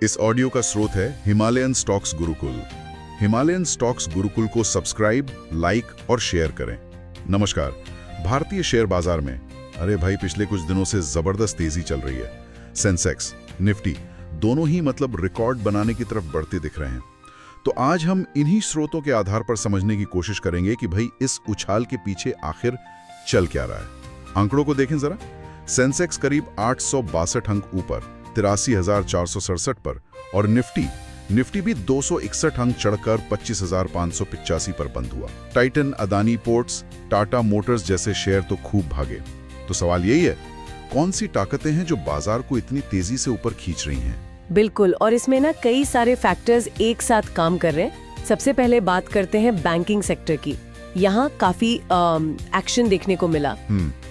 इस ऑडियो का स्रोत है Himalayan stocks Gurukul. Himalayan stocks Gurukul को सब्सक्राइब, लाइक और शेयर करें। नमस्कार। भारतीय शेयर बाजार में अरे भाई पिछले कुछ दिनों से जबरदस्त तेजी चल रही है। सेंसेक्स, निफ्टी दोनों ही रिकॉर्ड बनाने की तरफ बढ़ते दिख रहे हैं। तो आज हम इन्हीं स्रोतों के आधार पर समझने की कोशिश करेंगे कि भाई इस उछाल के पीछे आखिर चल क्या रहा है। आंकड़ों को देखें जरा। सेंसेक्स करीब 862 अंक ऊपर 83,467 पर और निफ्टी भी 261 अंक चढ़कर 25,585 पर बंद हुआ। Titan, Adani ports, Tata Motors जैसे शेयर तो खूब भागे। तो सवाल यही है, कौन सी ताकतें हैं जो बाजार को इतनी तेजी से ऊपर खींच रही हैं? बिल्कुल, और इसमें ना कई सारे फैक्टर्स एक साथ काम कर रहे हैं। सबसे पहले बात करते हैं बैंकिंग सेक्टर की। यहाँ काफी एक्शन देखने को मिला।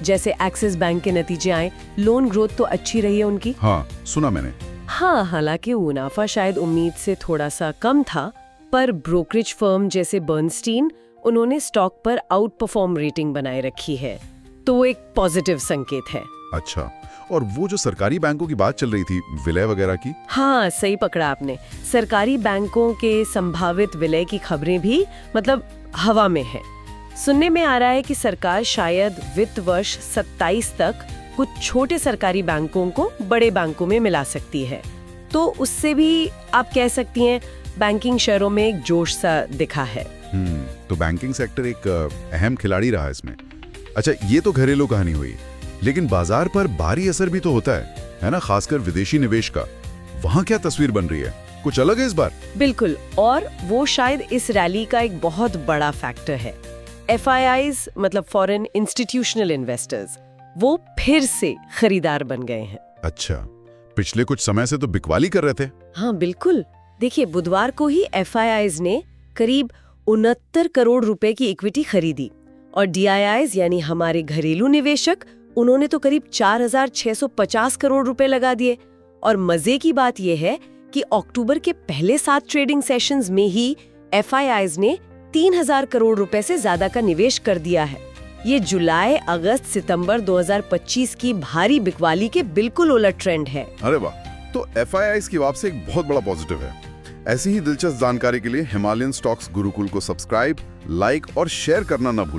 जैसे एक्सिस बैंक के नतीजे आए, लोन ग्रोथ तो अच्छी रही है उनकी। हाँ, सुना मैंने। हाँ, हालांकि मुनाफा शायद उम्मीद से थोड़ा सा कम था, पर ब्रोकरेज फर्म जैसे बर्नस्टीन, उन्होंने स्टॉक पर आउट परफॉर्म रेटिंग बनाए रखी है, तो वो एक पॉजिटिव संकेत है। अच्छा, और वो जो सरकारी बैंकों की बात चल रही थी, विलय वगैरह की? हाँ, सही पकड़ा आपने। सरकारी बैंकों के संभावित विलय की खबरें भी हवा में है। सुनने में आ रहा है कि सरकार शायद वित्त वर्ष 27 तक कुछ छोटे सरकारी बैंकों को बड़े बैंकों में मिला सकती है। तो उससे भी आप कह सकती हैं बैंकिंग शेयरों में एक जोश सा दिखा है। तो बैंकिंग सेक्टर एक अहम खिलाड़ी रहा इसमें। अच्छा, ये तो घरेलू कहानी हुई, लेकिन बाजार पर बाहरी असर भी तो होता है ना, खासकर विदेशी निवेश का। वहाँ क्या तस्वीर बन रही है? कुछ अलग है इस बार? बिल्कुल, और वो शायद इस रैली का एक बहुत बड़ा फैक्टर है। FIIs फॉरेन इंस्टीट्यूशनल इन्वेस्टर्स, वो फिर से खरीदार बन गए हैं। अच्छा, पिछले कुछ समय से तो बिकवाली कर रहे थे। हाँ बिल्कुल, देखिए बुधवार को ही FIIs ने करीब 69 करोड़ रुपए की इक्विटी खरीदी और DIIs यानी हमारे घरेलू निवेशक, उन्होंने तो करीब 4,650 करोड़ रुपए लगा दिए। और मजे की बात यह है कि अक्टूबर के पहले 7 ट्रेडिंग सेशंस में ही FIIs ने 3,000 करोड़ रुपए से ज्यादा का निवेश कर दिया है। ये जुलाई, अगस्त, सितंबर 2025 की भारी बिकवाली के बिल्कुल उलट ट्रेंड है। अरे वाह, तो FIIs की वापसी एक बहुत बड़ा पॉजिटिव है। ऐसी ही दिलचस्प जानकारी के लिए हिमालयन स्टॉक्स गुरुकुल को सब्सक्राइब, लाइक और शेयर करना न भूलें।